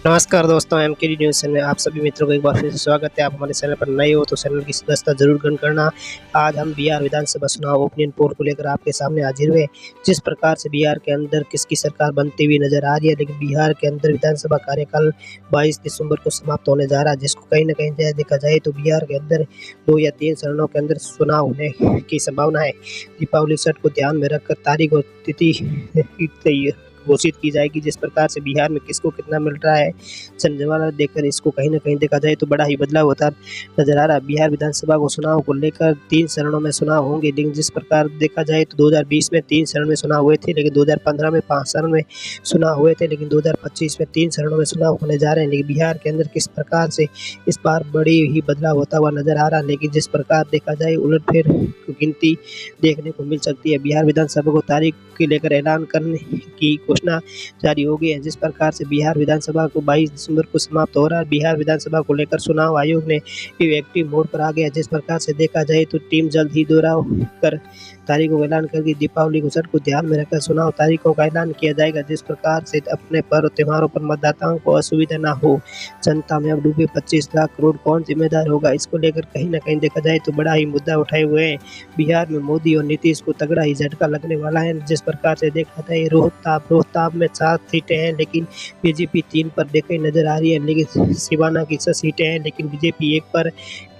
नमस्कार दोस्तों, MKD news channel में आप सभी मित्रों को एक बार फिर से स्वागत है। आप हमारे चैनल पर नए हो तो चैनल की सदस्यता जरूर ग्रहण करना। आज हम बिहार विधानसभा चुनाव ओपिनियन पोल को लेकर आपके सामने हाजिर हुए। जिस प्रकार से बिहार के अंदर किसकी सरकार बनती हुई नजर आ रही है, लेकिन बिहार के अंदर विधानसभा कार्यकाल 22 दिसंबर को समाप्त होने जा रहा है, जिसको कहीं न कहीं देखा जाए तो बिहार के अंदर 2 या 3 चरणों के अंदर चुनाव होने की संभावना है। दीपावली छठ को ध्यान में रखकर तारीख और तिथि घोषित की जाएगी। जिस प्रकार से बिहार में किसको कितना मिल रहा है, जनगणना देखकर इसको कहीं न कहीं देखा जाए तो बड़ा ही बदलाव होता नज़र आ रहा है। बिहार विधानसभा को चुनाव को लेकर 3 चरणों में चुनाव होंगे, लेकिन जिस प्रकार देखा जाए तो 2020 में 3 चरण में चुनाव हुए थे, लेकिन 2015 में 5 चरण में चुनाव हुए थे, लेकिन 2025 में 3 चरणों में चुनाव होने जा रहे हैं। लेकिन बिहार के अंदर किस प्रकार से इस बार बड़ी ही बदलाव होता हुआ नज़र आ रहा है, लेकिन जिस प्रकार देखा जाए उलटफेर गिनती देखने को मिल सकती है। बिहार विधानसभा को तारीख को लेकर ऐलान करने की घोषणा जारी हो गई है। जिस प्रकार से बिहार विधानसभा को 22 दिसंबर को समाप्त हो रहा है। बिहार विधानसभा को लेकर चुनाव आयोग ने एक्टिव मोड पर आ गया। जिस प्रकार से देखा जाए तो टीम जल्द ही दोहराव कर तारीखों का ऐलान करके दीपावली को ध्यान में रखकर चुनाव तारीखों का ऐलान किया जाएगा। जिस प्रकार से अपने पर्व त्योहारों पर मतदाताओं को असुविधा न हो, जनता में अब डूबे 25 लाख करोड़ कौन जिम्मेदार होगा, इसको लेकर कहीं न कहीं देखा जाए तो बड़ा ही मुद्दा उठाए हुए हैं। बिहार में मोदी और नीतीश को तगड़ा ही झटका लगने वाला है। जिस प्रकार से देखा जाए रोहतास में 7 सीटें हैं, लेकिन बीजेपी 3 पर देखी नजर आ रही है, लेकिन सिवाना की 6 सीटें हैं, लेकिन बीजेपी 1 पर,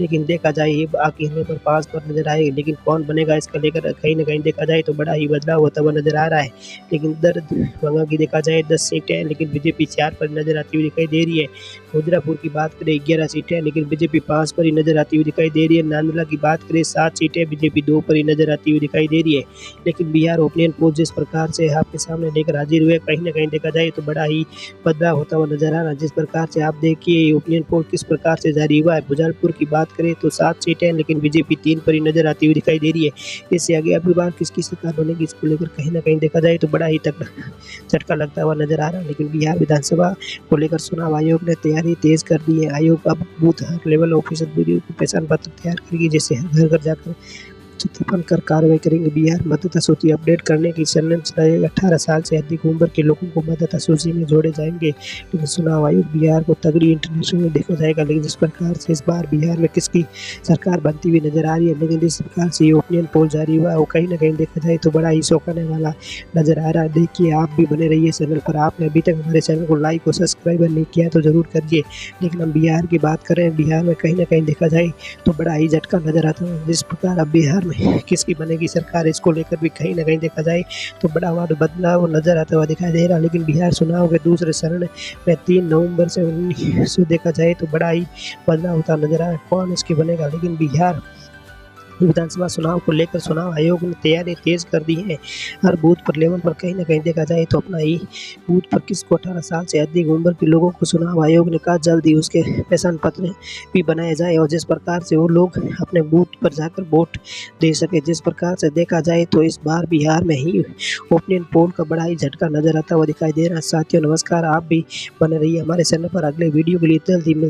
लेकिन देखा जाए ये बाकी होने पर 5 पर नजर आएगी। लेकिन कौन बनेगा इसका लेकर कहीं न कहीं देखा जाए तो बड़ा ही बदलाव होता हुआ नजर आ रहा है। लेकिन दरभंगा की देखा जाए 10 सीटें हैं, लेकिन बीजेपी 4 पर नजर आती हुई दिखाई दे रही है। मुजफ्फरपुर की बात करें 11 सीटें हैं, लेकिन बीजेपी 5 पर ही नजर आती हुई दिखाई दे रही है। नांदला की बात करें 7 सीटें, बीजेपी 2 पर ही नजर आती हुई दिखाई दे रही है। लेकिन बिहार ओपिनियन पोल जिस प्रकार से आपके सामने लेकर हाजिर हुए, कहीं न कहीं देखा जाए तो बड़ा ही बदलाव होता हुआ नजर आ रहा है। जिस प्रकार से आप देखिए ओपिनियन पोल किस प्रकार से जारी हुआ है। बुरहानपुर की बात करें तो 7 सीटें हैं, लेकिन बीजेपी 3 पर ही नजर आती हुई दिखाई दे रही है। इससे आगे अगली बार किसकी सरकार बनेगी इसको लेकर कहीं न कहीं देखा जाए तो बड़ा ही तगड़ा झटका लगता हुआ नजर आ रहा है। लेकिन बिहार विधानसभा को लेकर चुनाव आयोग ने तैयारी तेज कर दी है। आयोग अब बूथ लेवल ऑफिसर को पहचान पत्र तैयार करेगी, जिससे घर घर जाकर सत्यापन कर कार्रवाई करेंगे। बिहार मतदाता सूची अपडेट करने की चैलेंज चलाएगा। 18 साल से अधिक उम्र के लोगों को मतदाता सूची में जोड़े जाएंगे। लेकिन चुनाव आयोग बिहार को तगड़ी इंटरनेशनल में देखा जाएगा। लेकिन जिस प्रकार से इस बार बिहार में किसकी सरकार बनती हुई नजर आ रही है, लेकिन जिस प्रकार से ये ओपिनियन पोल जारी हुआ है वो कहीं ना कहीं देखा जाए तो बड़ा ही चौंकाने वाला नजर आ रहा है। देखिए आप भी बने रहिए चैनल पर। आपने अभी तक हमारे चैनल को लाइक और सब्सक्राइब नहीं किया तो जरूर करिए। लेकिन हम बिहार की बात करें, बिहार में कहीं ना कहीं देखा जाए तो बड़ा ही झटका नजर आता है। जिस प्रकार अब बिहार किसकी बनेगी सरकार, इसको लेकर भी कहीं न कहीं देखा जाए तो बड़ा बदलाव नजर आता हुआ दिखाई दे रहा है। लेकिन बिहार चुनाव के दूसरे चरण में 3 नवंबर से 19 से देखा जाए तो बड़ा ही बदलाव होता नजर आ रहा है। कौन इसकी बनेगा, लेकिन बिहार विधानसभा चुनाव को लेकर चुनाव आयोग ने तैयारी तेज कर दी है। हर बूथ पर लेवल पर कहीं न कहीं देखा जाए तो अपना ही बूथ पर किसको 18 साल से अधिक उम्र के लोगों को चुनाव आयोग ने कहा जल्द ही उसके पहचान पत्र भी बनाए जाए, और जिस प्रकार से वो लोग अपने बूथ पर जाकर वोट दे सके। जिस प्रकार से देखा जाए तो इस बार बिहार में ही ओपिनियन पोल का बड़ा ही झटका नजर आता हुआ दिखाई दे रहा है। साथियों नमस्कार, आप भी बने रहिए हमारे चैनल पर। अगले वीडियो के लिए जल्द ही मिलते